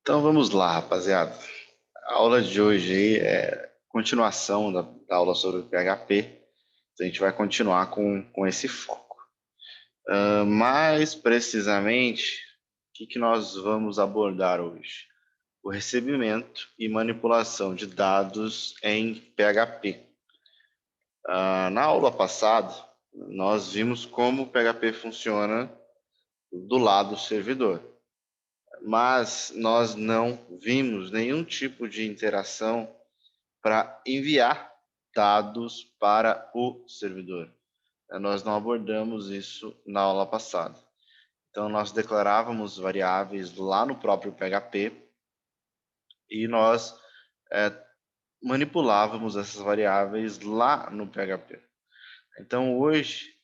Então vamos lá, rapaziada. A aula de hoje aí é continuação da aula sobre o PHP. Então, a gente vai continuar com esse foco. Mais precisamente, o que nós vamos abordar hoje? O recebimento e manipulação de dados em PHP. Na aula passada, nós vimos como o PHP funciona do lado servidor. Mas nós não vimos nenhum tipo de interação para enviar dados para o servidor. Nós não abordamos isso na aula passada. Então, nós declarávamos variáveis lá no próprio PHP e nós manipulávamos essas variáveis lá no PHP. Então, hoje,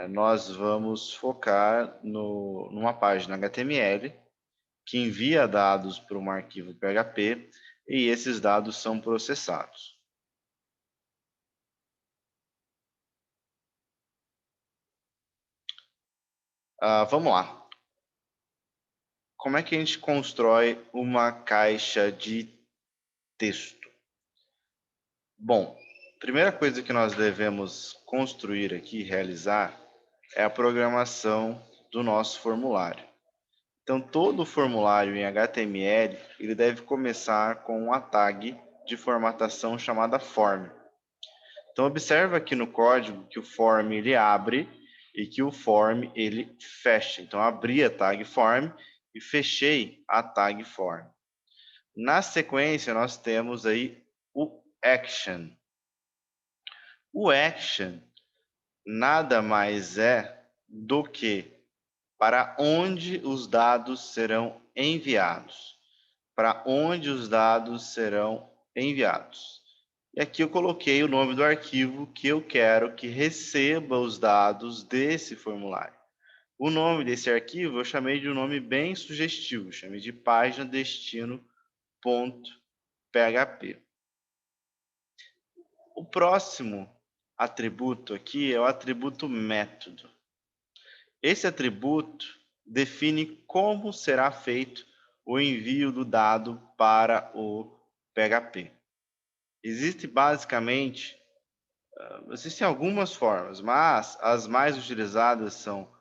nós vamos focar numa página HTML que envia dados para um arquivo PHP e esses dados são processados. Vamos lá. Como é que a gente constrói uma caixa de texto? Bom, a primeira coisa que nós devemos construir aqui, realizar, é a programação do nosso formulário. Então, todo formulário em HTML, ele deve começar com uma tag de formatação chamada form. Então, observa aqui no código que o form ele abre e que o form ele fecha. Então, abri a tag form e fechei a tag form. Na sequência, nós temos aí o action. O action nada mais é do que para onde os dados serão enviados. Para onde os dados serão enviados. E aqui eu coloquei o nome do arquivo que eu quero que receba os dados desse formulário. O nome desse arquivo eu chamei de um nome bem sugestivo, chamei de página destino.php. O próximo atributo aqui é o atributo método. Esse atributo define como será feito o envio do dado para o PHP. Existem algumas formas, mas as mais utilizadas são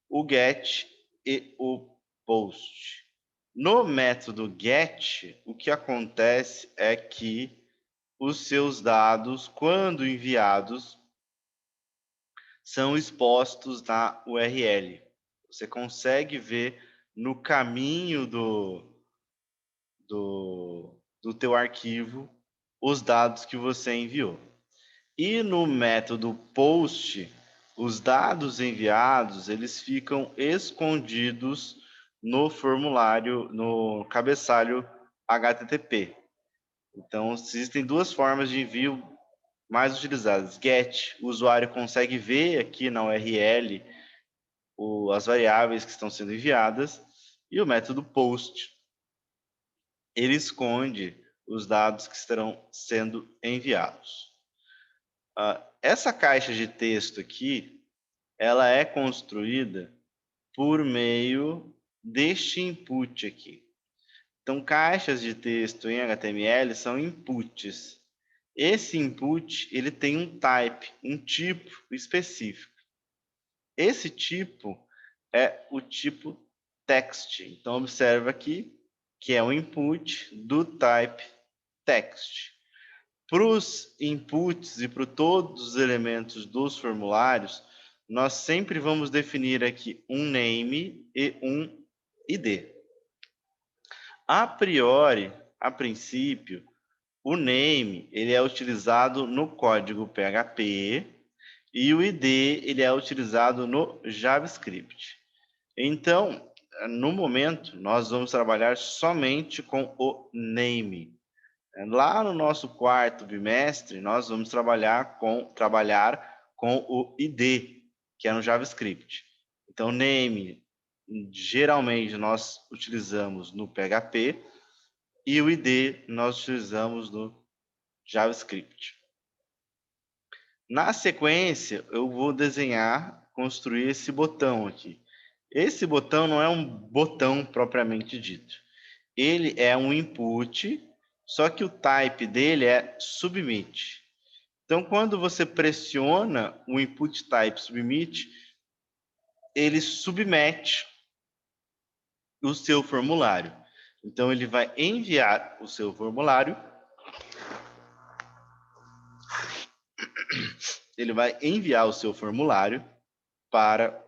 o get e o post. No método get, o que acontece é que os seus dados, quando enviados, são expostos na URL. Você consegue ver no caminho do teu arquivo os dados que você enviou. E no método post, os dados enviados, eles ficam escondidos no formulário, no cabeçalho HTTP. Então, existem duas formas de envio mais utilizadas. Get, o usuário consegue ver aqui na URL as variáveis que estão sendo enviadas. E o método post, ele esconde os dados que estarão sendo enviados. Essa caixa de texto aqui, ela é construída por meio deste input aqui. Então, caixas de texto em HTML são inputs. Esse input, ele tem um type, um tipo específico. Esse tipo é o tipo text. Então, observa aqui que é o input do type text. Para os inputs e para todos os elementos dos formulários, nós sempre vamos definir aqui um name e um ID. A priori, a princípio, o name ele é utilizado no código PHP e o ID ele é utilizado no JavaScript. Então, no momento, nós vamos trabalhar somente com o name. Lá no nosso quarto bimestre, nós vamos trabalhar com o ID, que é no JavaScript. Então, name, geralmente, nós utilizamos no PHP e o ID nós utilizamos no JavaScript. Na sequência, eu vou construir esse botão aqui. Esse botão não é um botão propriamente dito. ele é um input, só que o type dele é submit. Então, quando você pressiona o input type submit, ele submete o seu formulário. Então, ele vai enviar o seu formulário. Ele vai enviar o seu formulário para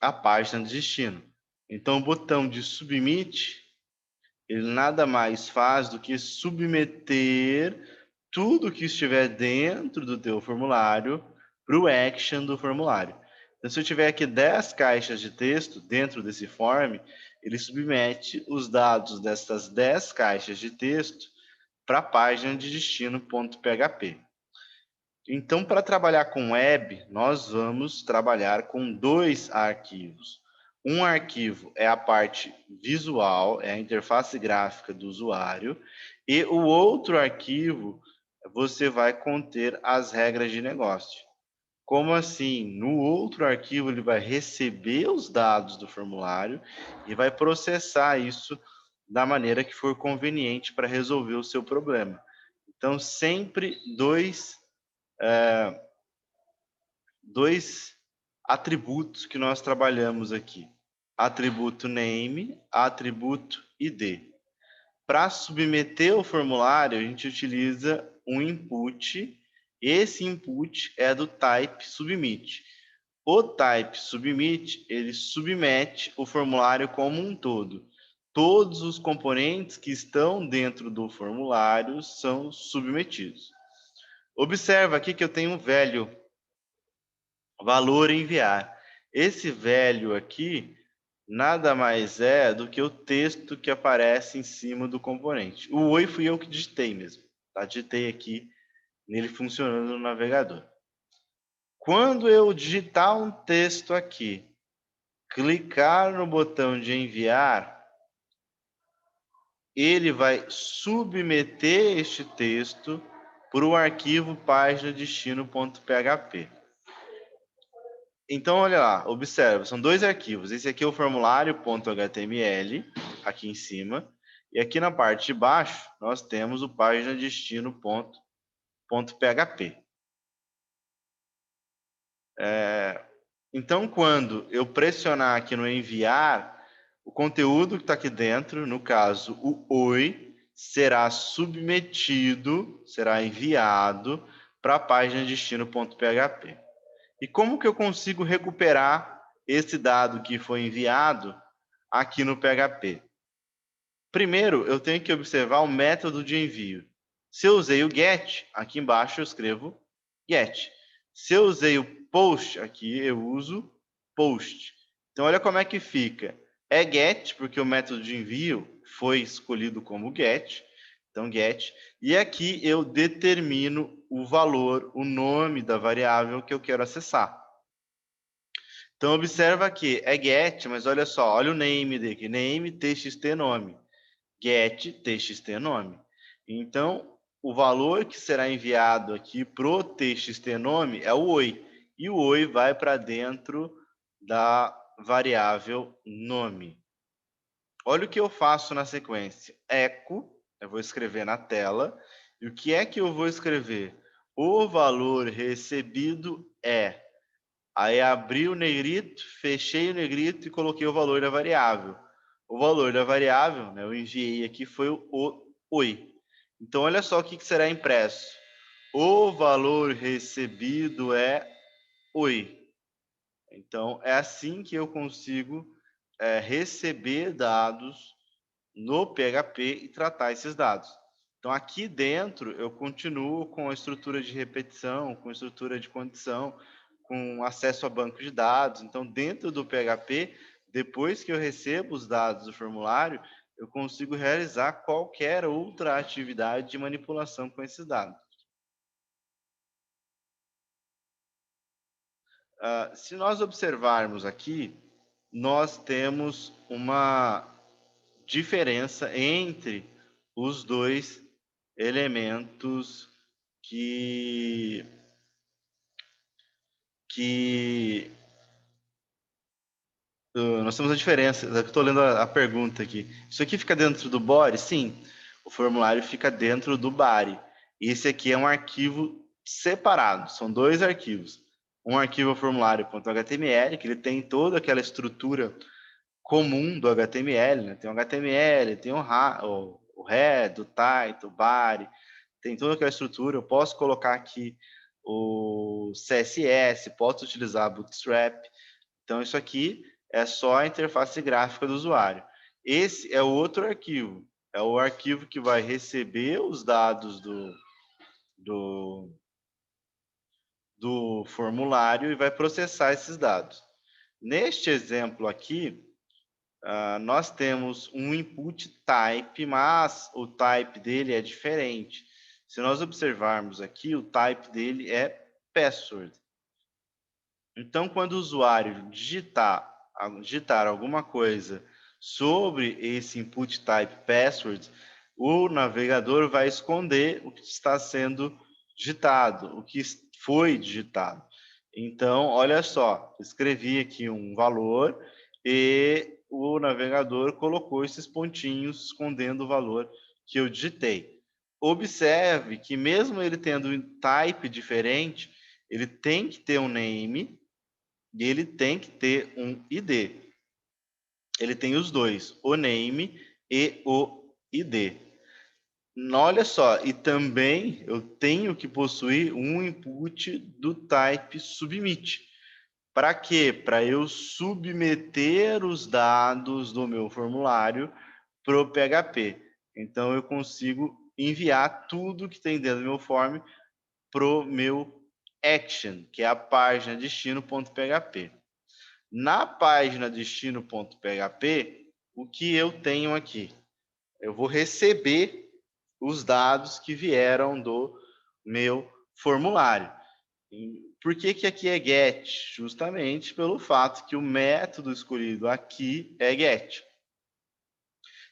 a página de destino. Então, o botão de submit, ele nada mais faz do que submeter tudo que estiver dentro do teu formulário para o action do formulário. Então, se eu tiver aqui 10 caixas de texto dentro desse form, ele submete os dados dessas 10 caixas de texto para a página de destino.php. Então, para trabalhar com web, nós vamos trabalhar com dois arquivos. Um arquivo é a parte visual, é a interface gráfica do usuário, e o outro arquivo você vai conter as regras de negócio. Como assim? No outro arquivo ele vai receber os dados do formulário e vai processar isso da maneira que for conveniente para resolver o seu problema. Então, sempre dois atributos que nós trabalhamos aqui. Atributo name, atributo ID. Para submeter o formulário, a gente utiliza um input. Esse input é do type submit. O type submit, ele submete o formulário como um todo. Todos os componentes que estão dentro do formulário são submetidos. Observa aqui que eu tenho um velho valor enviar. Esse velho aqui nada mais é do que o texto que aparece em cima do componente. O oi fui eu que digitei mesmo, tá? Digitei aqui nele funcionando no navegador. Quando eu digitar um texto aqui, clicar no botão de enviar, ele vai submeter este texto para o arquivo página destino.php. Então, olha lá, observa, são dois arquivos. Esse aqui é o formulário.html, aqui em cima, e aqui na parte de baixo nós temos o página destino.php. Então, quando eu pressionar aqui no enviar, o conteúdo que está aqui dentro, no caso o oi, será submetido, será enviado para a página destino.php. E como que eu consigo recuperar esse dado que foi enviado aqui no PHP? Primeiro, eu tenho que observar o método de envio. Se eu usei o get, aqui embaixo eu escrevo get. Se eu usei o post, aqui eu uso post. Então, olha como é que fica. É get, porque o método de envio foi escolhido como get. Então, get. E aqui eu determino o valor, o nome da variável que eu quero acessar. Então, observa aqui, é get, mas olha só, olha o name daqui. Name, txt, nome. Get, txt, nome. Então, o valor que será enviado aqui para o txt nome é o oi. E o oi vai para dentro da variável nome. Olha o que eu faço na sequência. Echo, eu vou escrever na tela. E o que é que eu vou escrever? O valor recebido é. Aí abri o negrito, fechei o negrito e coloquei o valor da variável. O valor da variável, né, eu enviei aqui, foi o oi. Então, olha só o que será impresso. O valor recebido é oi. Então, é assim que eu consigo receber dados no PHP e tratar esses dados. Então, aqui dentro, eu continuo com a estrutura de repetição, com a estrutura de condição, com acesso a banco de dados. Então, dentro do PHP, depois que eu recebo os dados do formulário, eu consigo realizar qualquer outra atividade de manipulação com esses dados. Se nós observarmos aqui, nós temos uma diferença entre os dois elementos que nós temos a diferença. Eu estou lendo a pergunta aqui. Isso aqui fica dentro do body? Sim. O formulário fica dentro do body. Esse aqui é um arquivo separado. São dois arquivos. Um arquivo é o formulário.html, que ele tem toda aquela estrutura comum do HTML, né? Tem o HTML, tem o head, o title, o body, tem toda aquela estrutura. Eu posso colocar aqui o CSS, posso utilizar Bootstrap. Então, isso aqui é só a interface gráfica do usuário. Esse é o outro arquivo. É o arquivo que vai receber os dados do formulário e vai processar esses dados. Neste exemplo aqui, nós temos um input type, mas o type dele é diferente. Se nós observarmos aqui, o type dele é password. Então, quando o usuário digitar alguma coisa sobre esse input type password, o navegador vai esconder o que está sendo digitado, o que foi digitado. Então, olha só, escrevi aqui um valor e o navegador colocou esses pontinhos escondendo o valor que eu digitei. Observe que mesmo ele tendo um type diferente, ele tem que ter um name e ele tem que ter um ID. Ele tem os dois, o name e o ID. Olha só, e também eu tenho que possuir um input do type submit. Para quê? Para eu submeter os dados do meu formulário para o PHP. Então eu consigo enviar tudo que tem dentro do meu form para o meu action, que é a página destino.php. Na página destino.php, o que eu tenho aqui? Eu vou receber os dados que vieram do meu formulário. Por que que aqui é get? Justamente pelo fato que o método escolhido aqui é get.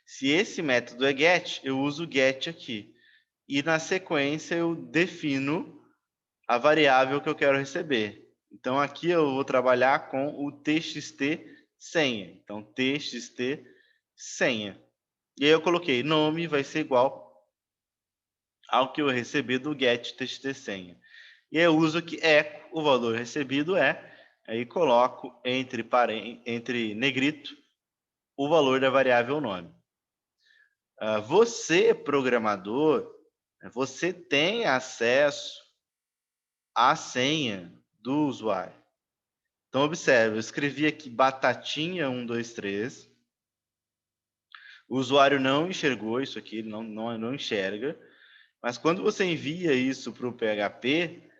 Se esse método é get, eu uso get aqui. E na sequência eu defino a variável que eu quero receber. Então aqui eu vou trabalhar com o txt senha. Então txt senha. E aí eu coloquei nome vai ser igual ao que eu recebi do get txt senha. E eu uso aqui echo, o valor recebido é, aí coloco entre negrito o valor da variável nome. Você, programador, você tem acesso à senha do usuário. Então, observe, eu escrevi aqui batatinha 123. O usuário não enxergou isso aqui, ele não enxerga. Mas quando você envia isso para o PHP,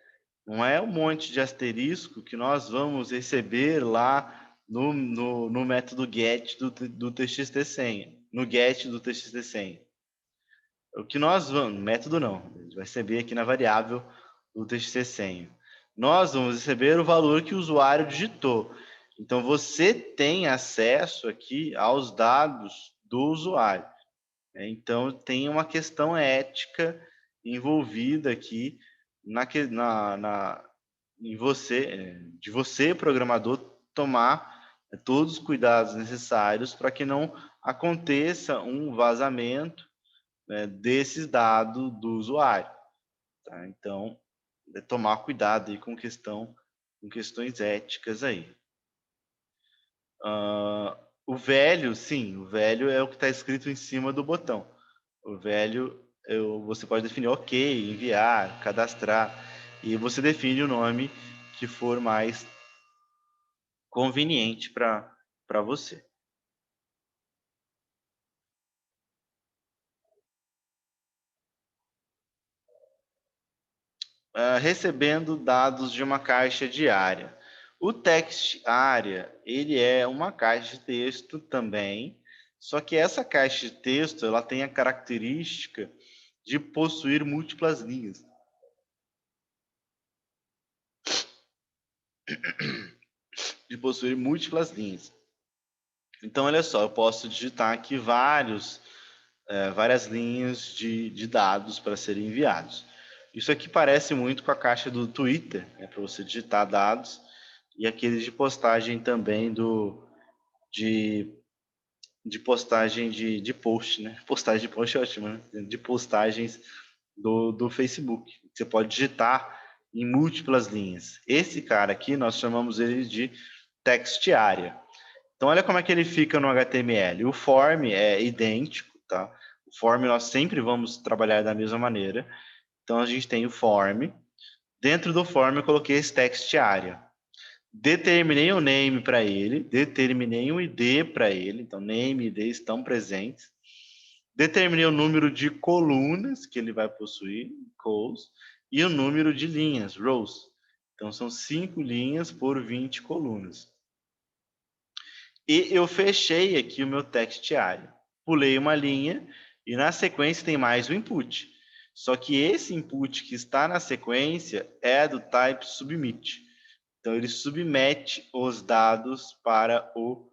não é um monte de asterisco que nós vamos receber lá no método get do txt senha, no get do txt senha. O que nós vamos, método não, a gente vai receber aqui na variável do txt senha. Nós vamos receber o valor que o usuário digitou. Então você tem acesso aqui aos dados do usuário. Então tem uma questão ética envolvida aqui em você, de você, programador, tomar todos os cuidados necessários para que não aconteça um vazamento, né, desses dados do usuário. Tá? Então, tomar cuidado aí com questões éticas aí. O velho, sim, o velho é o que está escrito em cima do botão. O velho, você pode definir OK, enviar, cadastrar, e você define o nome que for mais conveniente para você. Recebendo dados de uma caixa diária. O text area, ele é uma caixa de texto também, só que essa caixa de texto ela tem a característica de possuir múltiplas linhas. De possuir múltiplas linhas. Então, olha só, eu posso digitar aqui várias linhas de dados para serem enviados. Isso aqui parece muito com a caixa do Twitter, para você digitar dados, e aqueles de postagem também de postagem de post, né? Postagem de post é ótimo, né? De postagens do Facebook. Você pode digitar em múltiplas linhas. Esse cara aqui, nós chamamos ele de text area. Então, olha como é que ele fica no HTML. O form é idêntico, tá? O form nós sempre vamos trabalhar da mesma maneira. Então, a gente tem o form. Dentro do form, eu coloquei esse text area. Determinei um name para ele, determinei um ID para ele, então name e ID estão presentes. Determinei o número de colunas que ele vai possuir, rows, e o número de linhas, rows. Então são 5 linhas por 20 colunas. E eu fechei aqui o meu text area. Pulei uma linha e na sequência tem mais um input. Só que esse input que está na sequência é do type submit. Então, ele submete os dados para o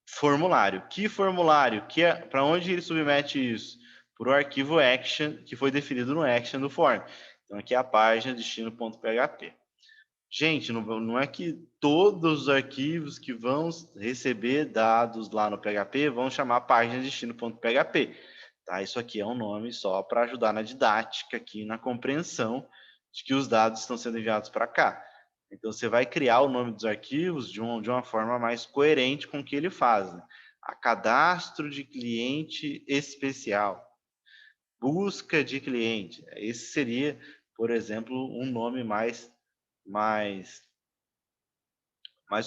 formulário. Que formulário? Para onde ele submete isso? Para o arquivo action, que foi definido no action do form. Então, aqui é a página destino.php. Gente, não é que todos os arquivos que vão receber dados lá no PHP vão chamar página destino.php. Tá? Isso aqui é um nome só para ajudar na didática, aqui na compreensão de que os dados estão sendo enviados para cá. Então, você vai criar o nome dos arquivos de uma forma mais coerente com o que ele faz. Né? A cadastro de cliente especial. Busca de cliente. Esse seria, por exemplo, um nome mais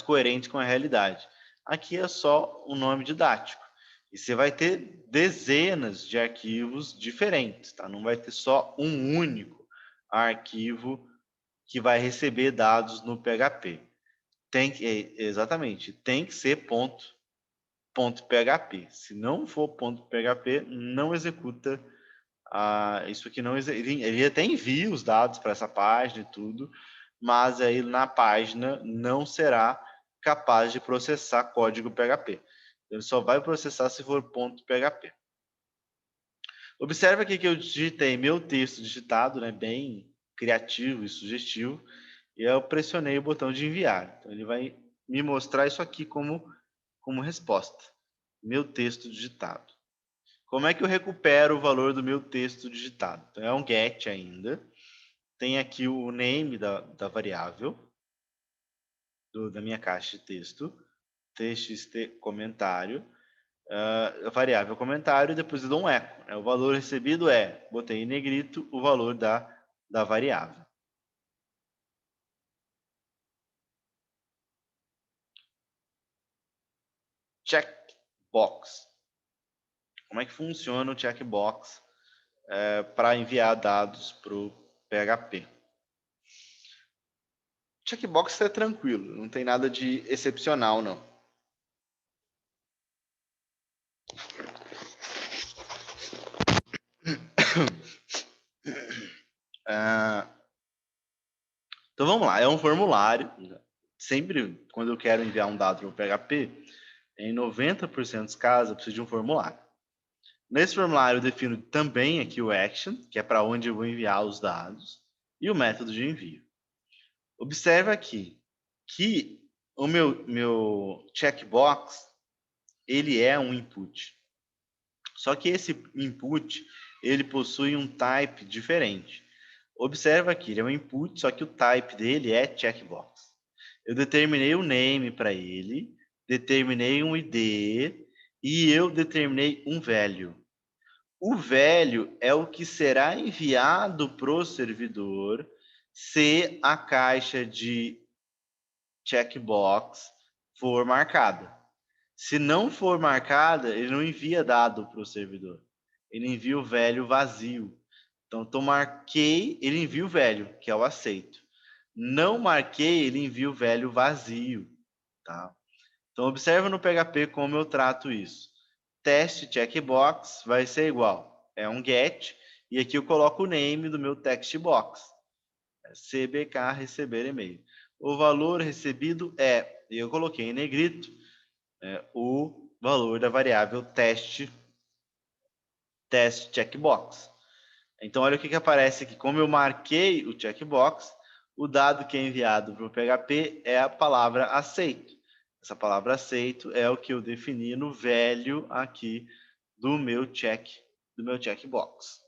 coerente com a realidade. Aqui é só um nome didático. E você vai ter dezenas de arquivos diferentes, tá? Não vai ter só um único arquivo que vai receber dados no PHP. Exatamente, tem que ser .php. Se não for .php, não executa isso aqui. Não ele até envia os dados para essa página e tudo, mas aí na página não será capaz de processar código PHP. Ele só vai processar se for .php. Observa aqui que eu digitei meu texto digitado, né, bem criativo e sugestivo, e eu pressionei o botão de enviar. Então, ele vai me mostrar isso aqui como resposta. Meu texto digitado. Como é que eu recupero o valor do meu texto digitado? Então, é um get ainda. Tem aqui o name da variável, da minha caixa de texto, txt comentário, a variável comentário, e depois eu dou um eco. Né? O valor recebido botei em negrito o valor da variável. Checkbox. Como é que funciona o checkbox para enviar dados para o PHP? Checkbox é tranquilo, não tem nada de excepcional, não. Então vamos lá, é um formulário. Sempre quando eu quero enviar um dado para o PHP, em 90% dos casos eu preciso de um formulário. Nesse formulário eu defino também aqui o action, que é para onde eu vou enviar os dados, e o método de envio. Observa aqui que o meu checkbox, ele é um input. Só que esse input, ele possui um type diferente. Observa aqui, ele é um input, só que o type dele é checkbox. Eu determinei um name para ele, determinei um ID e eu determinei um value. O value é o que será enviado para o servidor se a caixa de checkbox for marcada. Se não for marcada, ele não envia dado para o servidor. Ele envia o value vazio. Então, eu marquei, ele envia o value, que é o aceito. Não marquei, ele envia o value vazio. Tá? Então, observa no PHP como eu trato isso. Teste checkbox vai ser igual. É um get, e aqui eu coloco o name do meu text box. CBK receber e-mail. O valor recebido e eu coloquei em negrito, o valor da variável teste checkbox. Então, olha o que aparece aqui. Como eu marquei o checkbox, o dado que é enviado para o PHP é a palavra aceito. Essa palavra aceito é o que eu defini no velho aqui do meu checkbox.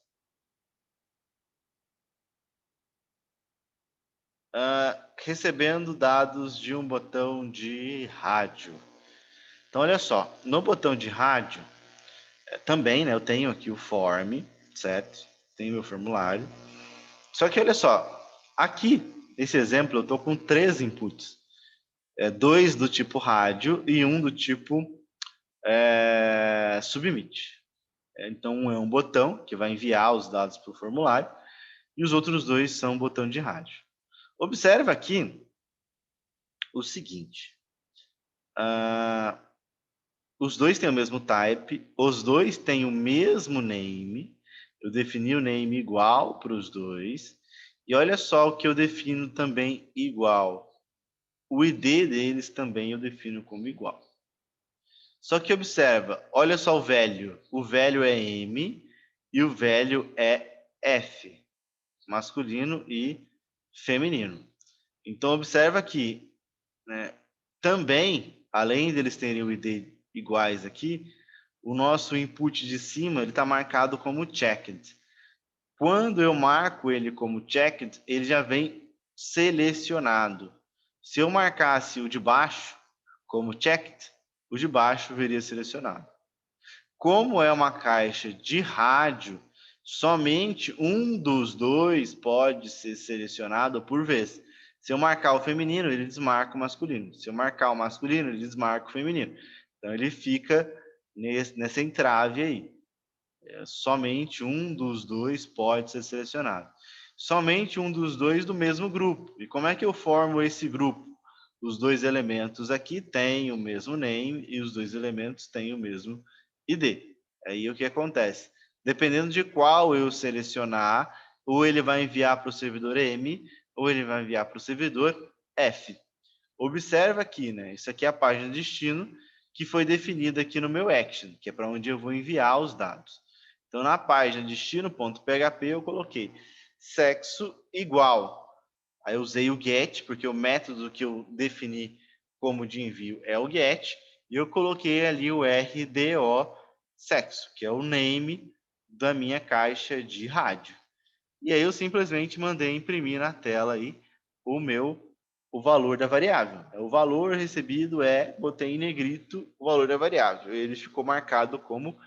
Recebendo dados de um botão de rádio. Então, olha só, no botão de rádio, também, né, eu tenho aqui o form, certo? Tenho meu formulário. Só que, olha só, aqui, nesse exemplo, eu estou com 3 inputs. 2 do tipo rádio e um do tipo submit. Então, é um botão que vai enviar os dados para o formulário e os outros 2 são botão de rádio. Observa aqui o seguinte. Os dois têm o mesmo type, os dois têm o mesmo name. Eu defini o name igual para os dois. E olha só o que eu defino também igual. O ID deles também eu defino como igual. Só que observa, olha só o velho. O velho é M e o velho é F, masculino e feminino. Então observa aqui, né, também, além deles terem o ID iguais aqui, o nosso input de cima está marcado como checked. Quando eu marco ele como checked, ele já vem selecionado. Se eu marcasse o de baixo como checked, o de baixo viria selecionado. Como é uma caixa de rádio, somente um dos dois pode ser selecionado por vez. Se eu marcar o feminino, ele desmarca o masculino. Se eu marcar o masculino, ele desmarca o feminino. Então, ele fica nessa entrave aí. Somente um dos dois pode ser selecionado. Somente um dos dois do mesmo grupo. E como é que eu formo esse grupo? Os dois elementos aqui têm o mesmo name e os dois elementos têm o mesmo ID. Aí o que acontece? Dependendo de qual eu selecionar, ou ele vai enviar para o servidor M, ou ele vai enviar para o servidor F. Observa aqui, né? Isso aqui é a página de destino que foi definida aqui no meu action, que é para onde eu vou enviar os dados. Então, na página destino.php, eu coloquei sexo igual. Aí eu usei o get, porque o método que eu defini como de envio é o get, e eu coloquei ali o RDO sexo, que é o name da minha caixa de rádio. E aí eu simplesmente mandei imprimir na tela aí o valor da variável. O valor recebido botei em negrito o valor da variável. Ele ficou marcado como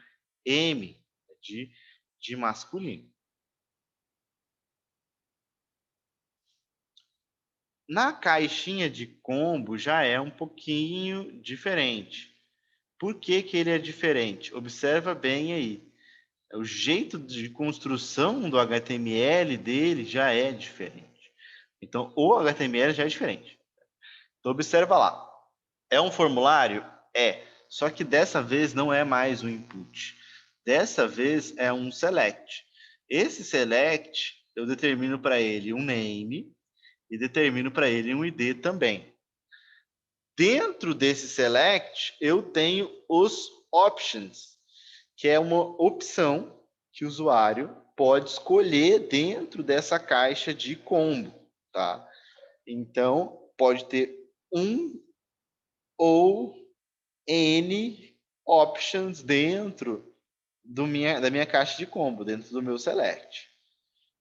M, de masculino. Na caixinha de combo já é um pouquinho diferente. Por que que ele é diferente? Observa bem aí. O jeito de construção do HTML dele já é diferente. Então, o HTML já é diferente. Então, observa lá. É um formulário? É. Só que dessa vez não é mais um input. Dessa vez é um select. Esse select, eu determino para ele um name e determino para ele um ID também. Dentro desse select, eu tenho os options, que é uma opção que o usuário pode escolher dentro dessa caixa de combo, tá? Então, pode ter um ou N options dentro da minha caixa de combo, dentro do meu select.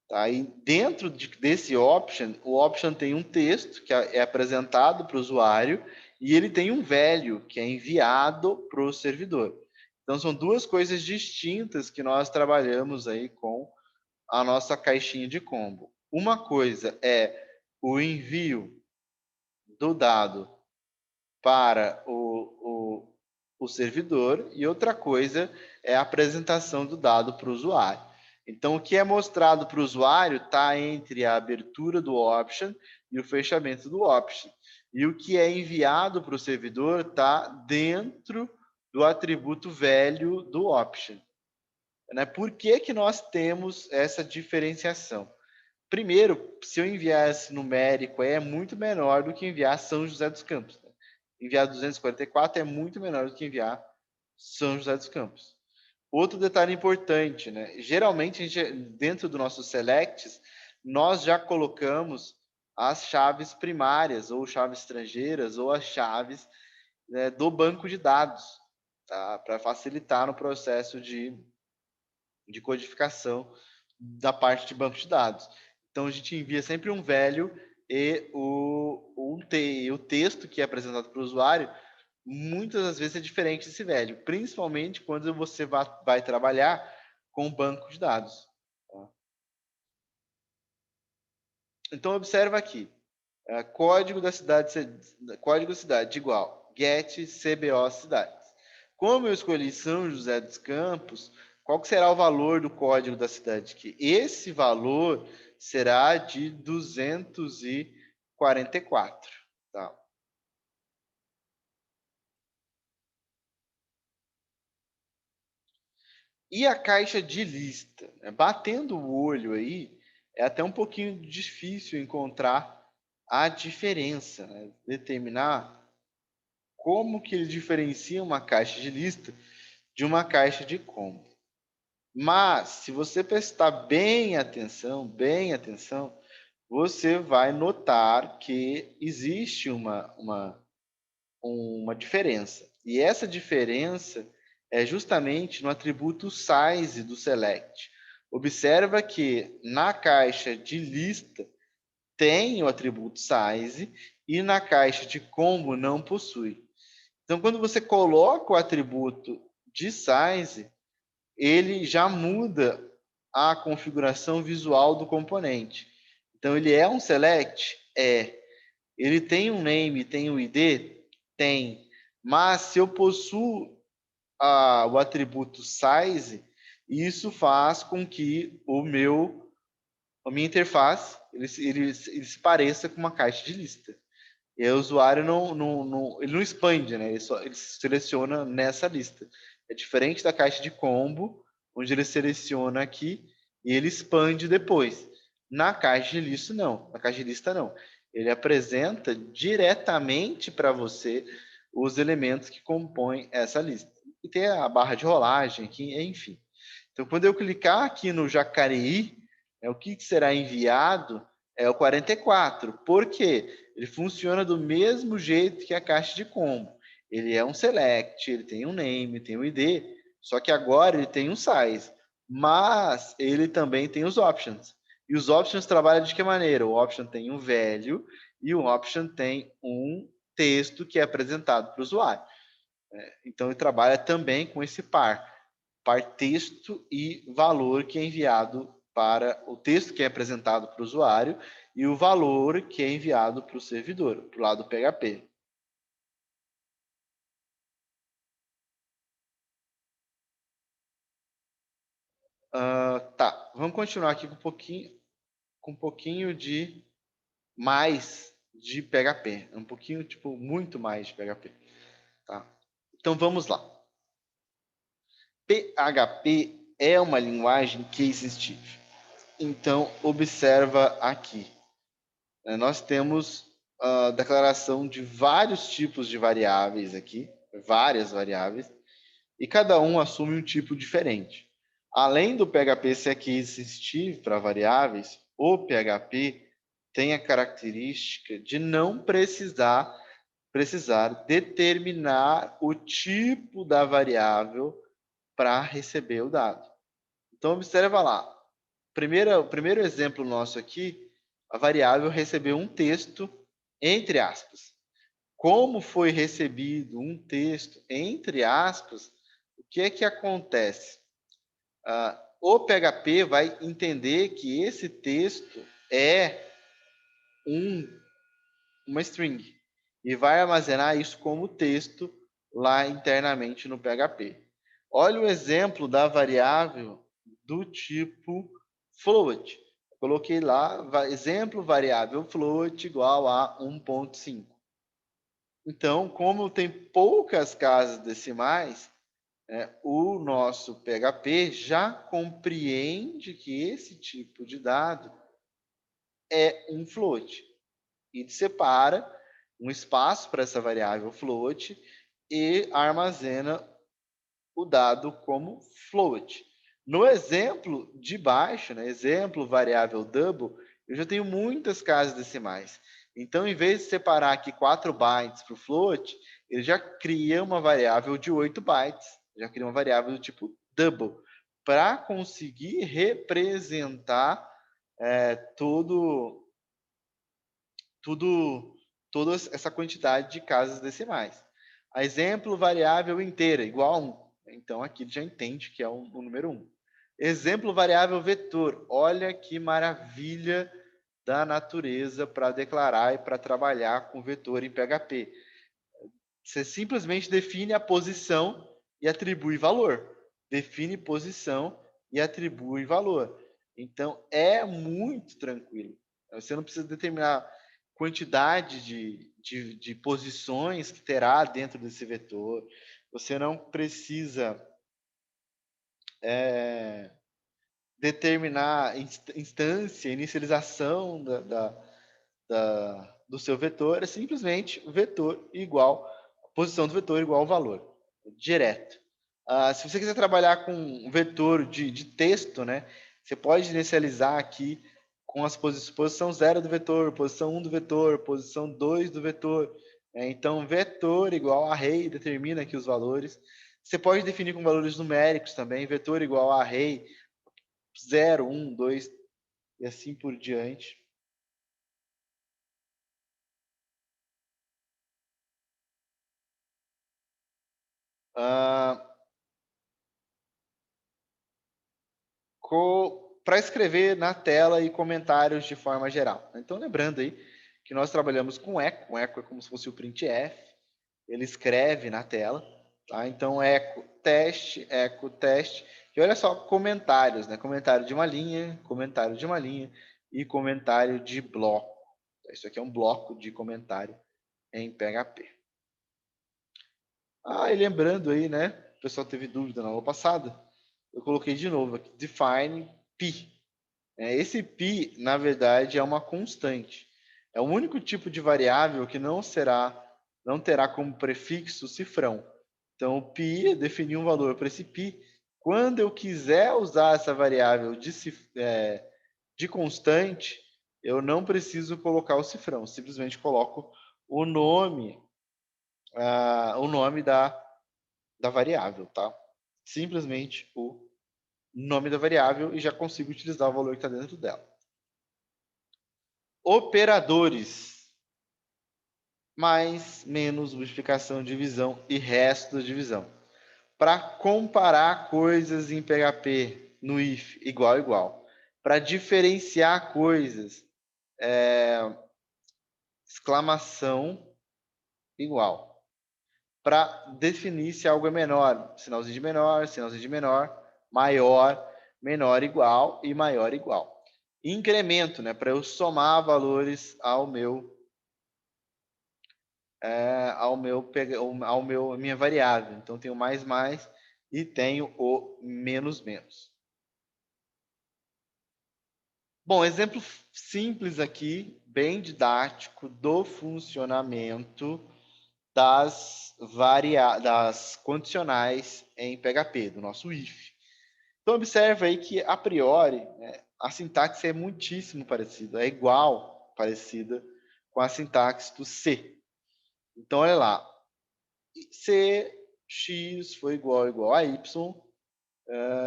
Tá? E dentro desse option, o option tem um texto que é apresentado para o usuário e ele tem um value que é enviado para o servidor. Então, são duas coisas distintas que nós trabalhamos aí com a nossa caixinha de combo. Uma coisa é o envio do dado para o servidor e outra coisa é a apresentação do dado para o usuário. Então, o que é mostrado para o usuário está entre a abertura do option e o fechamento do option. E o que é enviado para o servidor está dentro do atributo velho do option. Né? Por que que nós temos essa diferenciação? Primeiro, se eu enviar esse numérico é muito menor do que enviar São José dos Campos. Né? Enviar 244 é muito menor do que enviar São José dos Campos. Outro detalhe importante, né? Geralmente, dentro do nosso selects, nós já colocamos as chaves primárias, ou chaves estrangeiras, ou as chaves né, do banco de dados, tá? Para facilitar no processo de codificação da parte de banco de dados. Então, a gente envia sempre um value e o texto que é apresentado para o usuário, muitas das vezes é diferente desse value, principalmente quando você vai trabalhar com banco de dados. Tá? Então, observa aqui, código da cidade igual get CBO cidades. Como eu escolhi São José dos Campos, qual que será o valor do código da cidade aqui? Esse valor será de 244. Tá? E a caixa de lista? Né? Batendo o olho aí, é até um pouquinho difícil encontrar a diferença, né? Determinar como que ele diferencia uma caixa de lista de uma caixa de combo. Mas, se você prestar bem atenção, você vai notar que existe uma diferença. E essa diferença é justamente no atributo size do select. Observa que na caixa de lista tem o atributo size e na caixa de combo não possui. Então, quando você coloca o atributo de size, ele já muda a configuração visual do componente. Então, ele é um select? É. Ele tem um name, tem um ID? Tem. Mas se eu possuo o atributo size, isso faz com que a minha interface ele se pareça com uma caixa de lista. E aí o usuário ele não expande, né? Ele seleciona nessa lista. É diferente da caixa de combo, onde ele seleciona aqui e ele expande depois. Na caixa de lista, não. Na caixa de lista, não. Ele apresenta diretamente para você os elementos que compõem essa lista. E tem a barra de rolagem aqui, enfim. Então, quando eu clicar aqui no Jacareí, o que será enviado é o 44. Por quê? Ele funciona do mesmo jeito que a caixa de combo. Ele é um select, ele tem um name, tem um ID, só que agora ele tem um size, mas ele também tem os options. E os options trabalham de que maneira? O option tem um value e o option tem um texto que é apresentado para o usuário. Então ele trabalha também com esse par texto e valor que é enviado para o texto que é apresentado para o usuário e o valor que é enviado para o servidor, para o lado PHP. Tá, vamos continuar aqui com um pouquinho de mais de PHP, um pouquinho, tipo, muito mais de PHP, tá? Então vamos lá. PHP é uma linguagem case stive. Então observa aqui. Nós temos a declaração de vários tipos de variáveis aqui, várias variáveis, e cada um assume um tipo diferente. Além do PHP ser case sensitive para variáveis, o PHP tem a característica de não precisar determinar o tipo da variável para receber o dado. Então, observa lá. O primeiro exemplo nosso aqui, a variável recebeu um texto entre aspas. Como foi recebido um texto entre aspas, o que é que acontece? O PHP vai entender que esse texto é uma string e vai armazenar isso como texto lá internamente no PHP. Olha o exemplo da variável do tipo float. Coloquei lá, exemplo variável float igual a 1.5. Então, como tem poucas casas decimais, o nosso PHP já compreende que esse tipo de dado é um float e separa um espaço para essa variável float e armazena o dado como float. No exemplo de baixo, né, exemplo variável double, eu já tenho muitas casas decimais. Então, em vez de separar aqui 4 bytes para o float, ele já cria uma variável de 8 bytes, já cria uma variável do tipo double, para conseguir representar toda essa quantidade de casas decimais. A exemplo, variável inteira, igual a 1. Então, aqui ele já entende que é o número 1. Exemplo, variável vetor. Olha que maravilha da natureza para declarar e para trabalhar com vetor em PHP. Você simplesmente define a posição e atribui valor. Define posição e atribui valor. Então, é muito tranquilo. Você não precisa determinar quantidade de posições que terá dentro desse vetor. Você não precisa determinar instância, inicialização do seu vetor. É simplesmente vetor igual, posição do vetor igual ao valor, direto. Se você quiser trabalhar com um vetor de texto, né, você pode inicializar aqui com as posição 0 do vetor, posição 1 do vetor, posição 2 do vetor. Então, vetor igual a array, determina aqui os valores. Você pode definir com valores numéricos também, vetor igual a array 0, 1, 2 e assim por diante. Para escrever na tela e comentários de forma geral. Então, lembrando aí que nós trabalhamos com eco. O eco é como se fosse o printf. Ele escreve na tela. Tá? Então, eco teste. E olha só, comentários. Né? Comentário de uma linha e comentário de bloco. Isso aqui é um bloco de comentário em PHP. E lembrando aí, né? O pessoal teve dúvida na aula passada. Eu coloquei de novo aqui, define pi. Esse pi, na verdade, é uma constante. É o único tipo de variável que não terá como prefixo cifrão. Então, o pi é definir um valor para esse pi. Quando eu quiser usar essa variável de constante, eu não preciso colocar o cifrão. Simplesmente coloco o nome da variável, tá? Simplesmente o nome da variável e já consigo utilizar o valor que está dentro dela. Operadores. Mais, menos, multiplicação, divisão e resto da divisão. Para comparar coisas em PHP no if, igual, igual. Para diferenciar coisas, exclamação, igual. Para definir se algo é menor, sinalzinho de menor, maior, menor igual e maior igual. Incremento, né, para eu somar valores ao minha variável. Então, tenho mais e tenho o menos. Bom, exemplo simples aqui, bem didático, do funcionamento das condicionais em PHP, do nosso if. Então, observe aí que, a priori, a sintaxe é muitíssimo parecida, é parecida com a sintaxe do C. Então, olha lá, C, X foi igual a Y,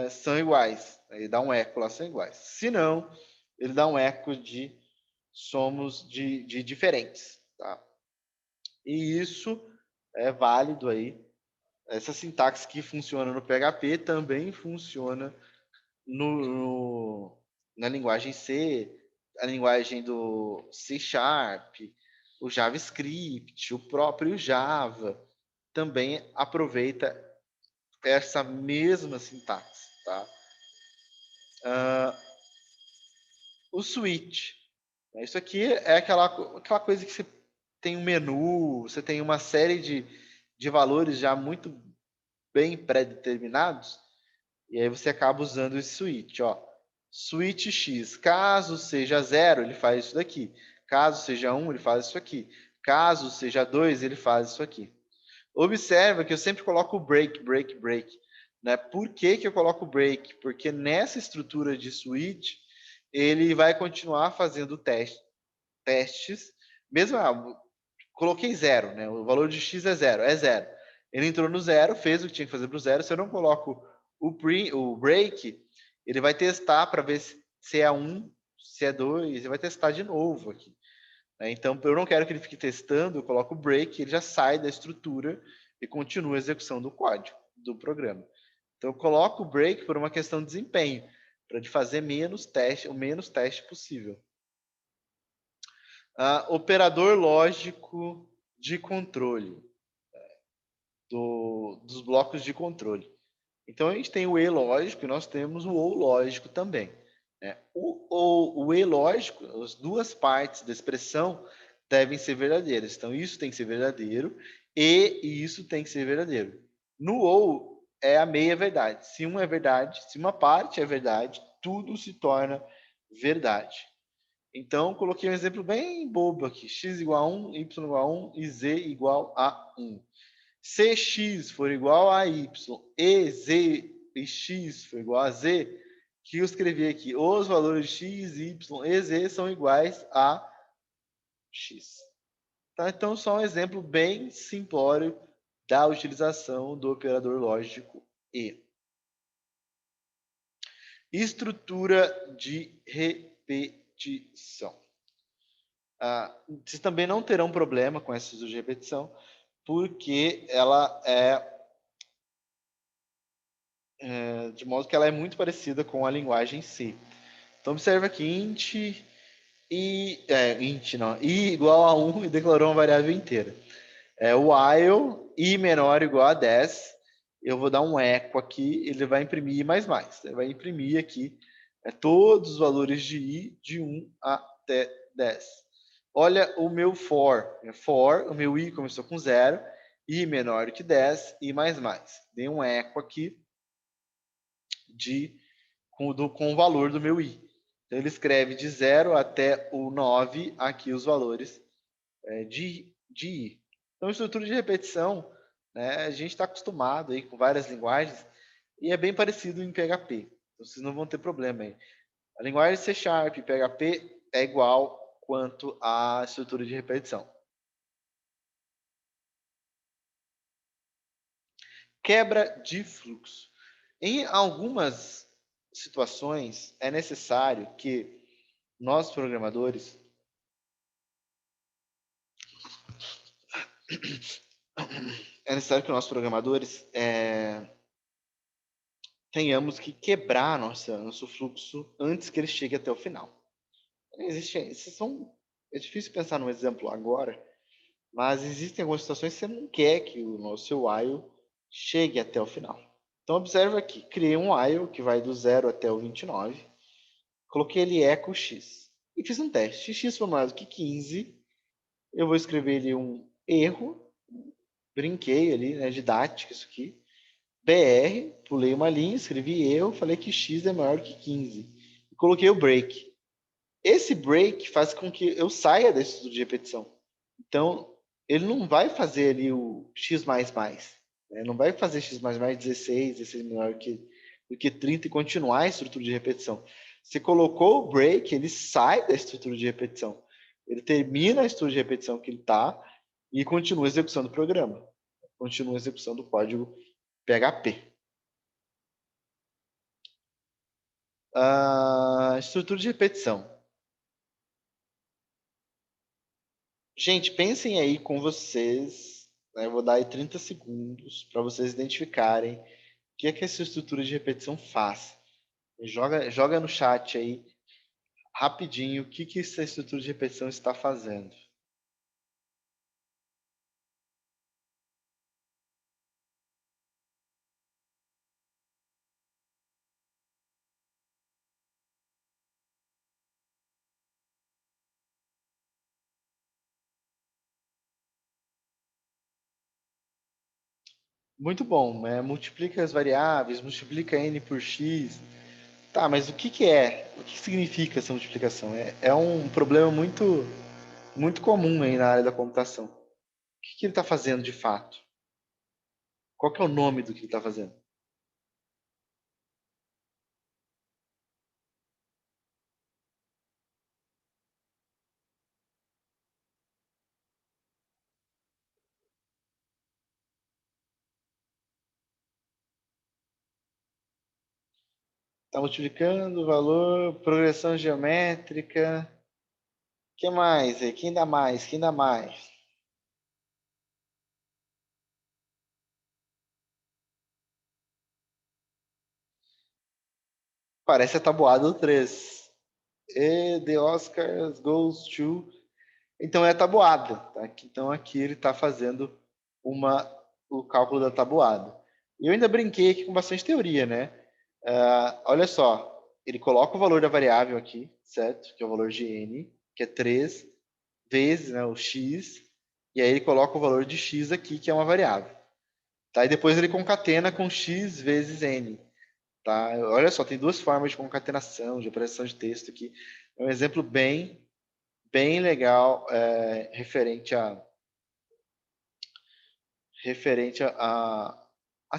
são iguais. Ele dá um eco lá, são iguais. Se não, ele dá um eco de somos de diferentes. Tá? E isso é válido aí. Essa sintaxe que funciona no PHP também funciona na linguagem C, a linguagem do C#, o JavaScript, o próprio Java também aproveita essa mesma sintaxe. Tá? O switch. Isso aqui é aquela coisa que você tem um menu, você tem uma série de valores já muito bem pré-determinados, e aí você acaba usando esse switch. Switch X, caso seja 0, ele faz isso daqui. Caso seja 1, ele faz isso aqui. Caso seja 2, ele faz isso aqui. Observa que eu sempre coloco o break. Né? Por que eu coloco o break? Porque nessa estrutura de switch, ele vai continuar fazendo testes, mesmo coloquei zero, né? O valor de x é zero, é zero. Ele entrou no zero, fez o que tinha que fazer para o zero. Se eu não coloco o break, ele vai testar para ver se é 1, se é 2, ele vai testar de novo aqui. Então, eu não quero que ele fique testando, eu coloco o break, ele já sai da estrutura e continua a execução do código, do programa. Então, eu coloco o break por uma questão de desempenho, para ele fazer o menos teste possível. Operador lógico de controle, dos blocos de controle. Então, a gente tem o E lógico e nós temos o OU lógico também. O E lógico, as duas partes da expressão devem ser verdadeiras. Então, isso tem que ser verdadeiro e isso tem que ser verdadeiro. No OU, é a meia verdade. Se um é verdade, se uma parte é verdade, tudo se torna verdade. Então, coloquei um exemplo bem bobo aqui. X igual a 1, Y igual a 1 e Z igual a 1. Se x for igual a y e z e x for igual a z, que eu escrevi aqui, os valores x, y e z são iguais a x. Tá? Então, só um exemplo bem simplório da utilização do operador lógico E. Estrutura de repetição. Vocês também não terão problema com essa estrutura de repetição, porque ela de modo que ela é muito parecida com a linguagem C. Então, observa aqui, int i igual a 1 e declarou uma variável inteira. While i menor ou igual a 10, eu vou dar um eco aqui, ele vai imprimir mais. Ele vai imprimir aqui todos os valores de i de 1 até 10. Olha o meu for. O meu i começou com 0, i menor que 10, i mais. Dei um eco aqui com o valor do meu i. Então, ele escreve de 0 até o 9 aqui os valores de i. Então, estrutura de repetição, né, a gente está acostumado aí com várias linguagens e é bem parecido em PHP. Então, vocês não vão ter problema aí. A linguagem C# e PHP é igual quanto à estrutura de repetição. Quebra de fluxo. Em algumas situações, é necessário que nós, programadores, tenhamos que quebrar nosso fluxo antes que ele chegue até o final. É difícil pensar num exemplo agora, mas existem algumas situações que você não quer que o nosso while chegue até o final. Então, observa aqui, criei um while que vai do 0 até o 29, coloquei ele echo x e fiz um teste. Se x for maior do que 15, eu vou escrever ali um erro, brinquei ali, né, didático isso aqui, BR, pulei uma linha, escrevi erro, falei que x é maior que 15 e coloquei o break. Esse break faz com que eu saia desse estudo de repetição. Então, ele não vai fazer ali o x++, né? Não vai fazer x++ 16 menor do que 30 e continuar a estrutura de repetição. Se colocou o break, ele sai da estrutura de repetição. Ele termina a estrutura de repetição que ele está e continua a execução do programa. Continua a execução do código PHP. Estrutura de repetição. Gente, pensem aí com vocês, né? Eu vou dar aí 30 segundos para vocês identificarem o que é que essa estrutura de repetição faz. Joga no chat aí, rapidinho, o que que essa estrutura de repetição está fazendo. Muito bom, multiplica as variáveis, multiplica n por x. Tá, mas o que que é? O que significa essa multiplicação? É um problema muito comum aí na área da computação. O que que ele está fazendo de fato? Qual que é o nome do que ele está fazendo? Está multiplicando o valor, progressão geométrica. O que mais? Quem dá mais? Quem dá mais? Parece a tabuada do 3. E the Oscars goes to... Então é a tabuada. Tá? Então aqui ele está fazendo o cálculo da tabuada. E eu ainda brinquei aqui com bastante teoria, né? Olha só, ele coloca o valor da variável aqui, certo? Que é o valor de n, que é 3 vezes, né, o x, e aí ele coloca o valor de x aqui, que é uma variável. Tá? E depois ele concatena com x vezes n. Tá? Olha só, tem duas formas de concatenação, de operação de texto aqui. É um exemplo bem legal referente a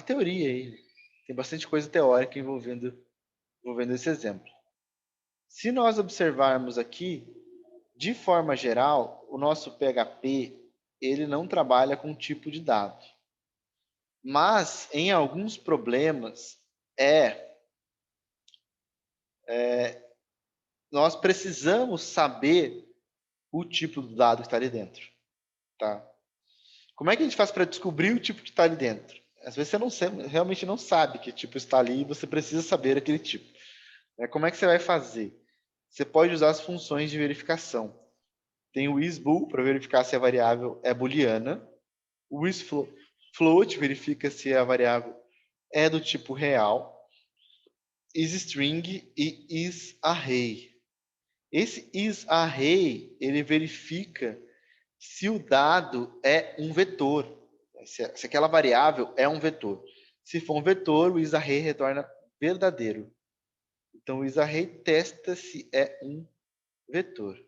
teoria aí. Tem bastante coisa teórica envolvendo esse exemplo. Se nós observarmos aqui, de forma geral, o nosso PHP ele não trabalha com tipo de dado. Mas, em alguns problemas, nós precisamos saber o tipo do dado que está ali dentro. Tá? Como é que a gente faz para descobrir o tipo que está ali dentro? Às vezes você realmente não sabe que tipo está ali e você precisa saber aquele tipo. Como é que você vai fazer? Você pode usar as funções de verificação. Tem o isBool para verificar se a variável é booleana. O isFloat verifica se a variável é do tipo real. isString e isArray. Esse isArray, ele verifica se o dado é um vetor. Se aquela variável é um vetor. Se for um vetor, o isArray retorna verdadeiro. Então, o isArray testa se é um vetor.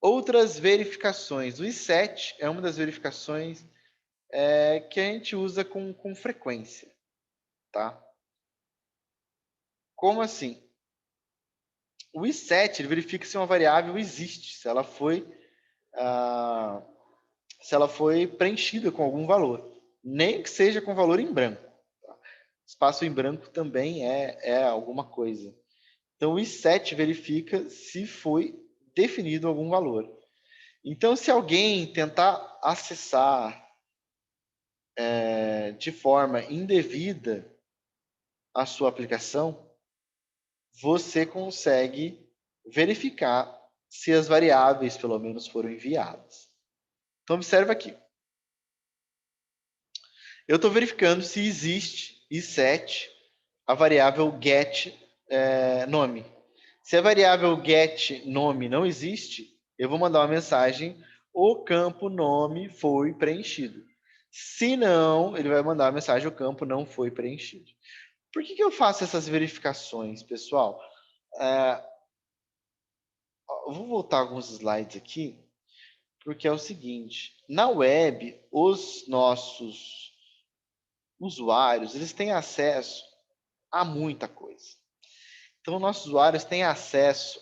Outras verificações. O iset é uma das verificações que a gente usa com frequência. Tá? Como assim? O iset ele verifica se uma variável existe, se ela foi preenchida com algum valor, nem que seja com valor em branco. Tá? Espaço em branco também é alguma coisa. Então, o iset verifica se foi definido algum valor. Então, se alguém tentar acessar de forma indevida a sua aplicação, você consegue verificar se as variáveis, pelo menos, foram enviadas. Então, observe aqui. Eu estou verificando se existe iset a variável get nome. Se a variável get nome não existe, eu vou mandar uma mensagem: o campo nome foi preenchido. Se não, ele vai mandar a mensagem: o campo não foi preenchido. Por que eu faço essas verificações, pessoal? Eu vou voltar alguns slides aqui, porque é o seguinte: na web, os nossos usuários eles têm acesso a muita coisa. Então, nossos usuários têm acesso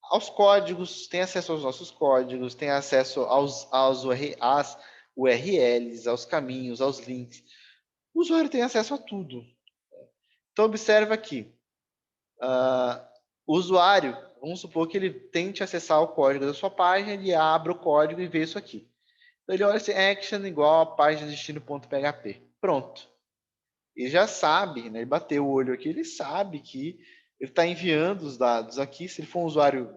aos códigos, têm acesso aos nossos códigos, têm acesso às URLs, aos caminhos, aos links. O usuário tem acesso a tudo. Então, observa aqui. O usuário, vamos supor que ele tente acessar o código da sua página, ele abre o código e vê isso aqui. Então, ele olha assim, action igual a página destino.php. Pronto. Ele já sabe, né? Ele bateu o olho aqui, ele sabe que ele está enviando os dados aqui. Se ele for um usuário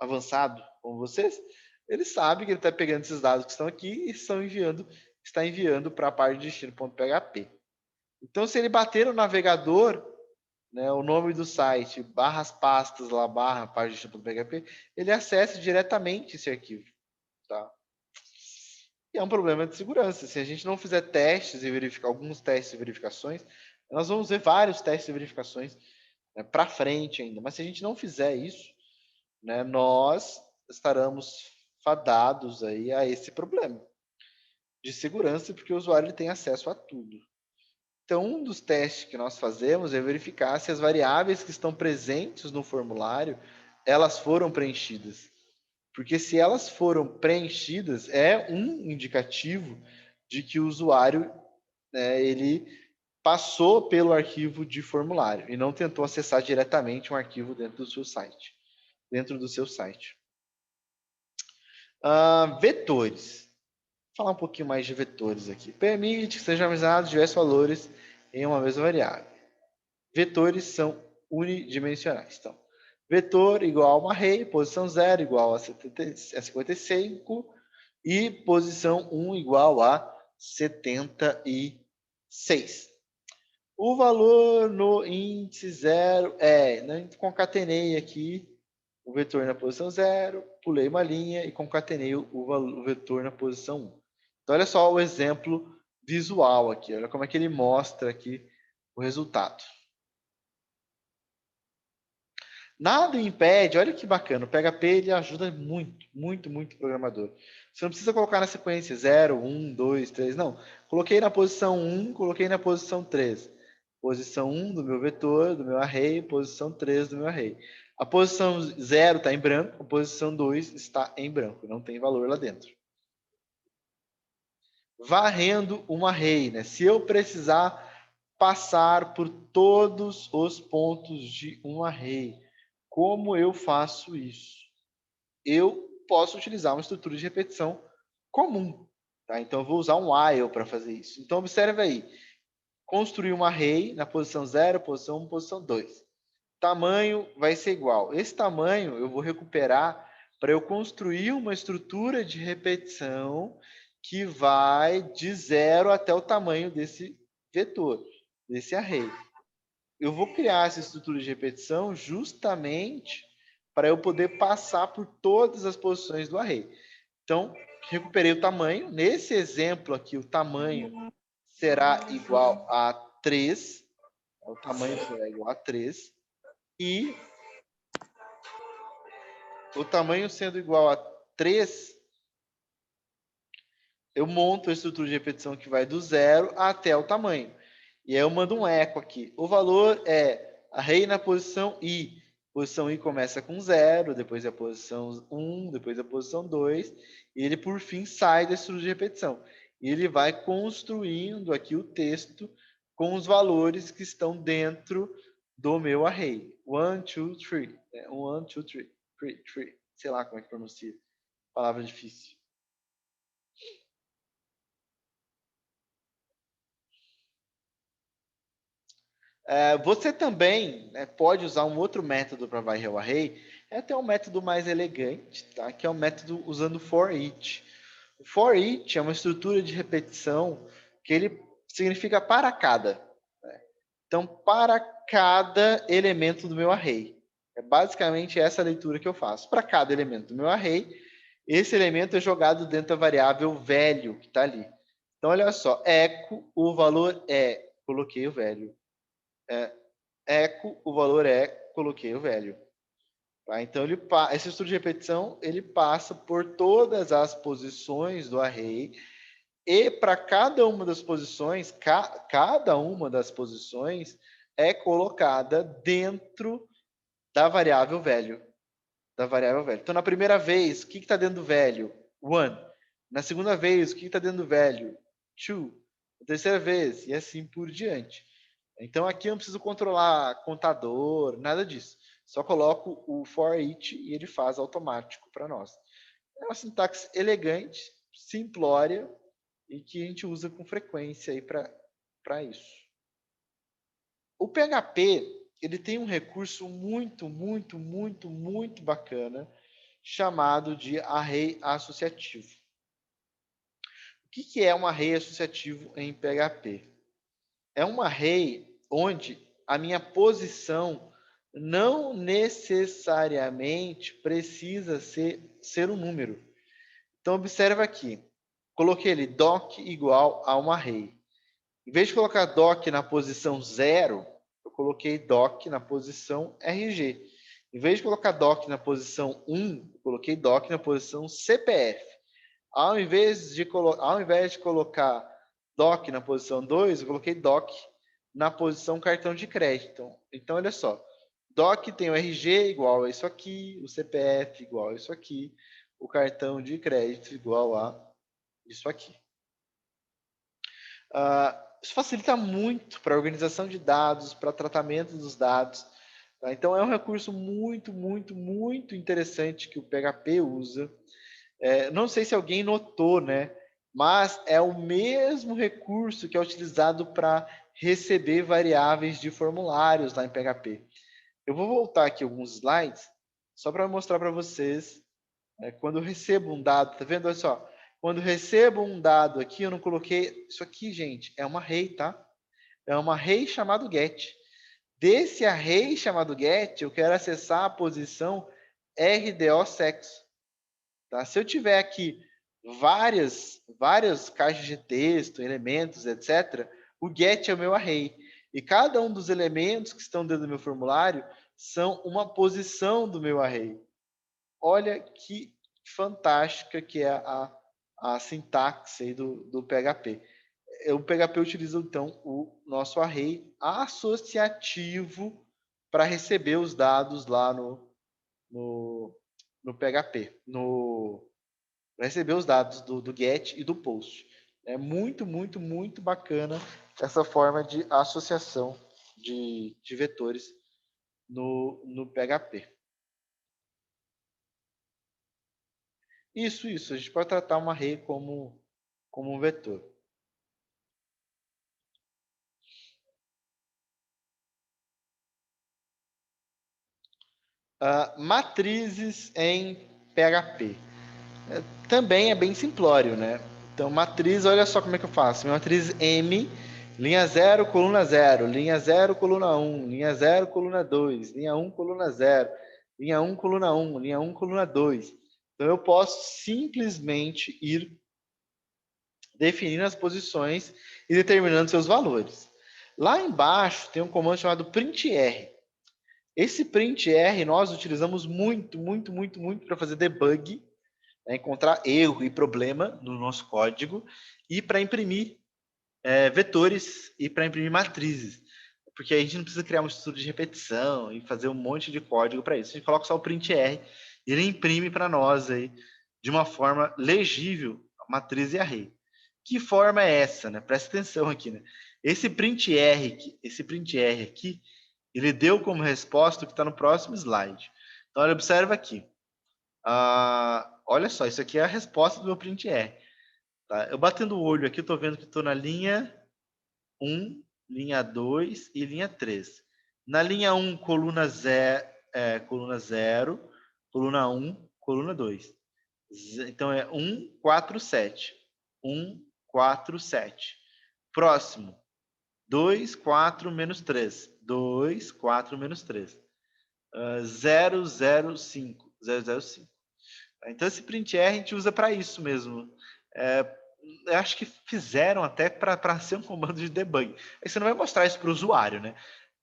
avançado como vocês, ele sabe que ele está pegando esses dados que estão aqui e está enviando para a parte de destino.php. Então, se ele bater no navegador, né, o nome do site, barras pastas lá, barra parte de destino.php, ele acessa diretamente esse arquivo. Tá? E é um problema de segurança. Se a gente não fizer testes e verificar alguns testes e verificações, nós vamos ver vários testes e verificações para frente ainda. Mas se a gente não fizer isso, né, nós estaremos fadados aí a esse problema de segurança, porque o usuário ele tem acesso a tudo. Então, um dos testes que nós fazemos é verificar se as variáveis que estão presentes no formulário, elas foram preenchidas. Porque se elas foram preenchidas, é um indicativo de que o usuário, né, ele passou pelo arquivo de formulário e não tentou acessar diretamente um arquivo dentro do seu site. Vetores. Vou falar um pouquinho mais de vetores aqui. Permite que sejam armazenados diversos valores em uma mesma variável. Vetores são unidimensionais. Então, vetor igual a uma array, posição 0 igual a 55 e posição 1 igual a 76. O valor no índice 0 concatenei aqui o vetor na posição 0, pulei uma linha e concatenei o vetor na posição 1. Então, olha só o exemplo visual aqui. Olha como é que ele mostra aqui o resultado. Nada impede, olha que bacana, o PHP ele ajuda muito, muito, muito o programador. Você não precisa colocar na sequência 0, 1, 2, 3, não. Coloquei na posição 1, coloquei na posição 3. Posição 1 do meu vetor, do meu array, posição 3 do meu array. A posição 0 está em branco, a posição 2 está em branco, não tem valor lá dentro. Varrendo um array, né? Se eu precisar passar por todos os pontos de um array, como eu faço isso? Eu posso utilizar uma estrutura de repetição comum. Tá? Então, eu vou usar um while para fazer isso. Então, observe aí. Construir um array na posição 0, posição 1, posição 2. Tamanho vai ser igual. Esse tamanho eu vou recuperar para eu construir uma estrutura de repetição que vai de 0 até o tamanho desse vetor, desse array. Eu vou criar essa estrutura de repetição justamente para eu poder passar por todas as posições do array. Então, recuperei o tamanho. Nesse exemplo aqui, o tamanho será igual a 3. O tamanho será igual a 3. E o tamanho sendo igual a 3, eu monto a estrutura de repetição que vai do 0 até o tamanho. E aí eu mando um eco aqui. O valor é array na posição i. Posição i começa com 0, depois é a posição 1, depois é a posição 2, e ele por fim sai da estrutura de repetição. E ele vai construindo aqui o texto com os valores que estão dentro do meu array. 1, 2, 3. 1, 2, 3. 3. Sei lá como é que pronuncia. Palavra difícil. Você também, né, pode usar um outro método para varrer o array, é até um método mais elegante, tá? Que é o método usando for each. O for each é uma estrutura de repetição que ele significa para cada. Né? Então, para cada elemento do meu array. É basicamente essa a leitura que eu faço. Para cada elemento do meu array, esse elemento é jogado dentro da variável velho que está ali. Então, olha só, echo, o valor é, coloquei o velho. Echo, o valor é, coloquei o velho. Tá? Então, esse estudo de repetição, ele passa por todas as posições do array e para cada uma das posições, cada uma das posições é colocada dentro da variável velho. Então, na primeira vez, o que está dentro do velho? 1. Na segunda vez, o que está dentro do velho? 2. Na terceira vez, e assim por diante. Então, aqui eu não preciso controlar contador, nada disso. Só coloco o for each e ele faz automático para nós. É uma sintaxe elegante, simplória e que a gente usa com frequência aí para isso. O PHP ele tem um recurso muito, muito, muito, muito bacana chamado de array associativo. O que é um array associativo em PHP? É um array onde a minha posição não necessariamente precisa ser um número. Então, observa aqui. Coloquei ali doc igual a um array. Em vez de colocar doc na posição 0, eu coloquei doc na posição RG. Em vez de colocar doc na posição 1, eu coloquei doc na posição CPF. Ao invés de colocar doc na posição 2, eu coloquei doc na posição cartão de crédito. Então, olha só. Doc tem o RG igual a isso aqui, o CPF igual a isso aqui, o cartão de crédito igual a isso aqui. Isso facilita muito para a organização de dados, para tratamento dos dados. Tá? Então, é um recurso muito, muito, muito interessante que o PHP usa. Não sei se alguém notou, né? Mas é o mesmo recurso que é utilizado para receber variáveis de formulários lá em PHP. Eu vou voltar aqui alguns slides, só para mostrar para vocês, quando eu recebo um dado, tá vendo? Olha só, quando eu recebo um dado aqui, eu não coloquei, isso aqui, gente, é uma array, tá? É uma array chamado get. Desse array chamado get, eu quero acessar a posição RDO sexo. Tá? Se eu tiver aqui várias caixas de texto, elementos, etc., o get é o meu array. E cada um dos elementos que estão dentro do meu formulário são uma posição do meu array. Olha que fantástica que é a sintaxe aí do PHP. O PHP utiliza, então, o nosso array associativo para receber os dados lá no PHP, para receber os dados do get e do post. É muito, muito, muito bacana essa forma de associação de vetores no PHP. Isso. A gente pode tratar uma array como um vetor. Matrizes em PHP. Também é bem simplório, né? Então, matriz, olha só como é que eu faço. Minha matriz M, linha 0, coluna 0, linha 0, coluna 1, linha 0, coluna 2, linha 1, coluna 0, linha 1, coluna 1, linha 1, coluna 2. Então, eu posso simplesmente ir definindo as posições e determinando seus valores. Lá embaixo tem um comando chamado printr. Esse printr nós utilizamos muito para fazer debug, né, encontrar erro e problema no nosso código e para imprimir vetores e para imprimir matrizes. Porque a gente não precisa criar um estudo de repetição e fazer um monte de código para isso. A gente coloca só o printr e ele imprime para nós aí, de uma forma legível a matriz e array. Que forma é essa, né? Presta atenção aqui, né? Esse printr aqui, ele deu como resposta o que está no próximo slide. Então, olha, observa aqui. Olha só, isso aqui é a resposta do meu printr. Tá? Eu batendo o olho aqui, estou vendo que estou na linha 1, linha 2 e linha 3. Na linha 1, coluna 0, coluna 1, coluna 2. Então é 1, 4, 7. 1, 4, 7. Próximo, 2, 4, menos 3. 2, 4, menos 3. 0, 0, 5. 0, 0, 5. Então, esse printr a gente usa para isso mesmo. Eu acho que fizeram até para ser um comando de debug. Aí você não vai mostrar isso para o usuário, né?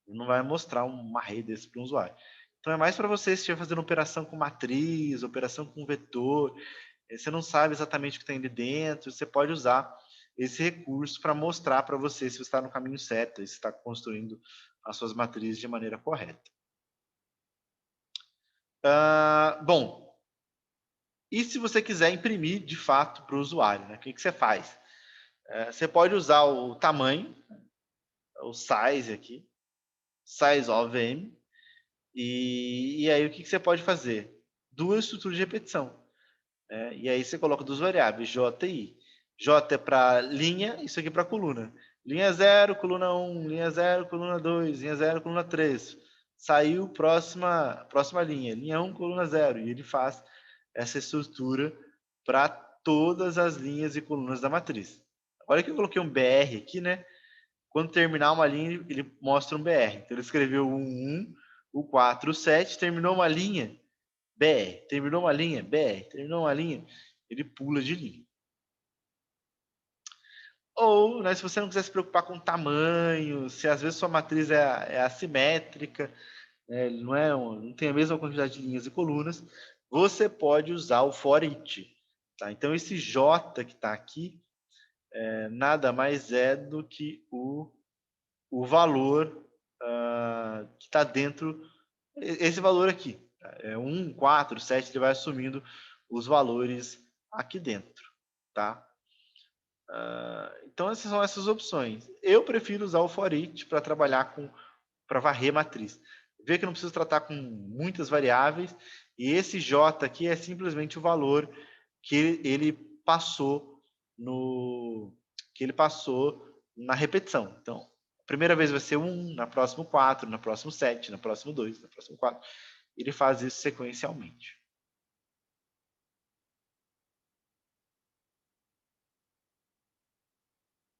Não vai mostrar uma array desse para o usuário. Então, é mais para você se estiver fazendo operação com matriz, operação com vetor, você não sabe exatamente o que está ali dentro, você pode usar esse recurso para mostrar para você se você está no caminho certo, se está construindo as suas matrizes de maneira correta. Bom, e se você quiser imprimir de fato para o usuário, né? O que você faz? Você pode usar o tamanho, o size aqui, size of m, e aí o que você pode fazer? Duas estruturas de repetição. E aí você coloca duas variáveis, j e i. J é para linha, isso aqui para coluna. Linha 0, coluna 1, linha 0, coluna 2, linha 0, coluna 3. Saiu, próxima linha, linha 1, coluna 0. E ele faz essa estrutura para todas as linhas e colunas da matriz. Olha que eu coloquei um BR aqui, né? Quando terminar uma linha, ele mostra um BR. Então, ele escreveu o 1, o 4, o 7, terminou uma linha, BR. Terminou uma linha, BR. Terminou uma linha, ele pula de linha. Ou, né, se você não quiser se preocupar com tamanho, se às vezes sua matriz é assimétrica, né, não tem a mesma quantidade de linhas e colunas, você pode usar o for each. Tá? Então, esse J que está aqui, nada mais é do que o valor que está dentro, esse valor aqui. É 1, 4, 7, ele vai assumindo os valores aqui dentro. Tá? Então, essas são essas opções. Eu prefiro usar o for each para trabalhar para varrer matriz. Vê que não preciso tratar com muitas variáveis, e esse J aqui é simplesmente o valor que ele passou na repetição. Então, a primeira vez vai ser 1, na próxima 4, na próxima 7, na próxima 2, na próxima 4. Ele faz isso sequencialmente.